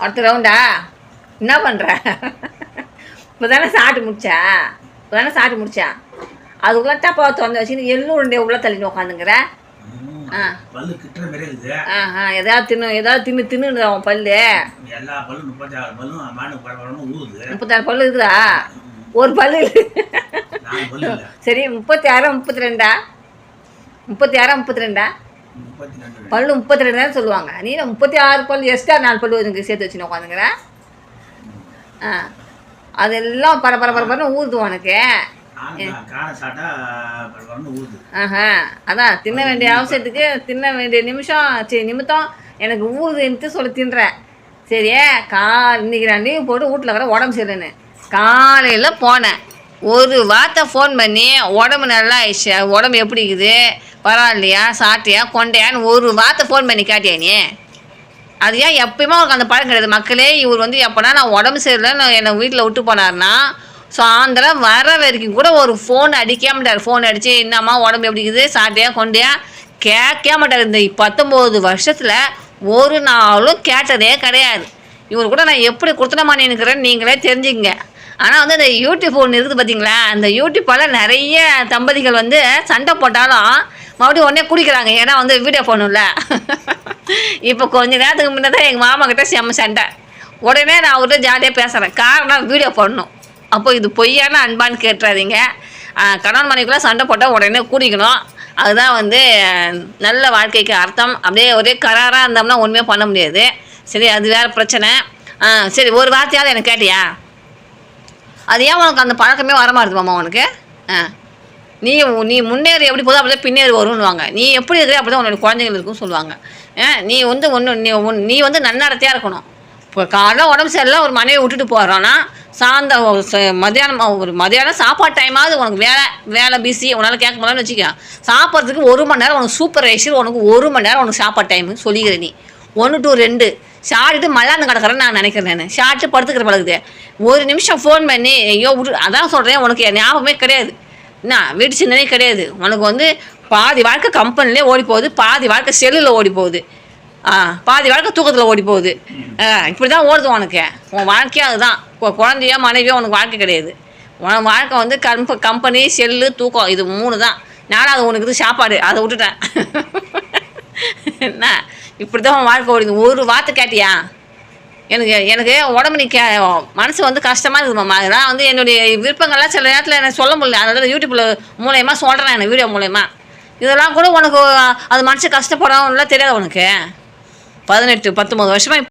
அடுத்த ரவுண்டா? என்ன பண்ணுற? இப்போ தானே சாப்பிட்டு முடிச்சா அதுக்குள்ள டப்பா திறந்து வச்சு எள்ளு உருண்டையை உள்ள தள்ளிட்டு உட்காந்துங்கிற. ஏதாவது தின்னு அவன் பல்லு. 36 பல்லு இருக்குதா? ஒரு பல்லு சரி 36 32 பல்லு 32 தான் சொல்லுவாங்க. நீ 36 பல்லு எக்ஸ்ட்ரா 4 பல்லு சேர்த்து வச்சுன்னு உட்காந்துங்கிற. அதெல்லாம் பரபரன்னு ஊறுது உனக்கு. அதான் தின்ன வேண்டிய அவசரத்துக்கு தின்ன வேண்டிய நிமித்தம் எனக்கு ஊறுதுன்ட்டு சொல்லி தின்றேன். சரியே இன்னைக்கு நான் லீவ் போட்டு வீட்டில் வர உடம்பு சரியில்லைன்னு காலையில் போனேன். ஒரு வார்த்தை ஃபோன் பண்ணி உடம்பு நல்லா ஆயிடுச்சு, உடம்பு எப்படி இருக்குது, பரவாயில்லையா, சாப்பிட்டியா, கொண்டையான்னு ஒரு வார்த்தை ஃபோன் பண்ணி காட்டியா நீ? அது ஏன் எப்பயுமே அவருக்கு அந்த பழக்கம் கிடையாது. மக்களே இவர் எப்போனா நான் உடம்பு சரியில்லைன்னு என்னை வீட்டில் விட்டு போனார்னா சாயந்தரம் வர வரைக்கும் கூட ஒரு ஃபோன் அடிக்க மாட்டார். ஃபோன் அடித்து என்னம்மா உடம்பு எப்படி இருக்குது, சாப்பிட்டியா, கொண்டையா கேட்க மாட்டார். இந்த 19 வருஷத்தில் ஒரு நாளும் கேட்டதே கிடையாது. இவர் கூட நான் எப்படி கொடுத்தனமானு நினைக்கிறேன்னு நீங்களே தெரிஞ்சுக்கங்க. ஆனால் இந்த யூடியூப் ஒன்று இருக்குது பார்த்தீங்களா, அந்த யூடியூப்பால் நிறைய தம்பதிகள் சண்டை போட்டாலும் மறுபடியும் உடனே குடிக்கிறாங்க. ஏன்னா வீடியோ போடணும்ல. இப்போ கொஞ்ச நேரத்துக்கு முன்னே தான் எங்கள் மாமா கிட்டே செம்ம சண்டை. உடனே நான் அவர்கிட்ட ஜாலியாக பேசுகிறேன். காரணம் வீடியோ போடணும். அப்போ இது பொய்யான அன்பான்னு கேட்டுறாதீங்க. கணவன் மனைவிக்குள்ளே சண்டை போட்டால் உடனே குடிக்கணும். அதுதான் நல்ல வாழ்க்கைக்கு அர்த்தம். அப்படியே ஒரே கராராக இருந்தோம்னா ஒன்றுமே பண்ண முடியாது. சரி, அது வேறு பிரச்சனை. சரி, ஒரு வார்த்தையாவது எனக்கு கேட்டியா? அது ஏன் உனக்கு அந்த பழக்கமே வரமாட்டுதுமாம்மா உனக்கு? நீ முன்னேறி எப்படி போதும் அப்படி தான் பின்னேறி வரும்னுவாங்க. நீ எப்படி இருக்கிற அப்படி தான் உன்னோட குழந்தைகள் இருக்குன்னு சொல்லுவாங்க. நீ நன்னடத்தையாக இருக்கணும். இப்போ காலைல உடம்பு சரியில்லை ஒரு மனைவி விட்டுட்டு போகிறோன்னா மதியானம் சாப்பாடு டைமாவது உனக்கு வேலை பிஸி உன்னால் கேட்க முடியலன்னு வச்சுக்க. சாப்பிட்றதுக்கு 1 மணி நேரம் உனக்கு சூப்பர் ரைஸு, உனக்கு 1 மணி நேரம் உனக்கு சாப்பாடு டைமு சொல்லிக்கிற நீ 1 to 2 சாப்பிட்டு மல்லாந்து கிடக்கிறேன்னு நான் நினைக்கிறேன். நான் சாப்பிட்டு படுத்துக்கிற பழகுது. ஒரு நிமிஷம் ஃபோன் பண்ணி ஐயோ அதான் சொல்கிறேன், உனக்கு ஞாபகமே கிடையாது. என்ன வீட்டு சின்னனே கிடையாது உனக்கு. பாதி வாழ்க்கை கம்பெனிலே ஓடி போகுது, பாதி வாழ்க்கை செல்லில் ஓடி போகுது, பாதி வாழ்க்கை தூக்கத்தில் ஓடி போகுது. இப்படி தான் ஓடுது உனக்கு. உன் வாழ்க்கையே அதுதான். குழந்தையோ மனைவியோ உனக்கு வாழ்க்கை கிடையாது. உன் வாழ்க்கை கம்பெனி, செல்லு, தூக்கம், இது 3 தான். 4வது உனக்கு இது சாப்பாடு, அதை விட்டுட்டேன். என்ன இப்படி தான் உன் வாழ்க்கை ஓடுது. ஒரு வார்த்தை கேட்டியா? எனக்கு உடம்பு மனசு கஷ்டமாக இருக்குதுமாம்மா. அதெல்லாம் என்னுடைய விருப்பங்கள்லாம் சில நேரத்தில் எனக்கு சொல்ல முடியல. அதனால யூடியூப்பில் மூலயமா சொல்கிறேன், எனக்கு வீடியோ மூலயமா. இதெல்லாம் கூட உனக்கு அது மனசு கஷ்டப்படணும்லாம் தெரியாது உனக்கு. 18 19 வருஷமாக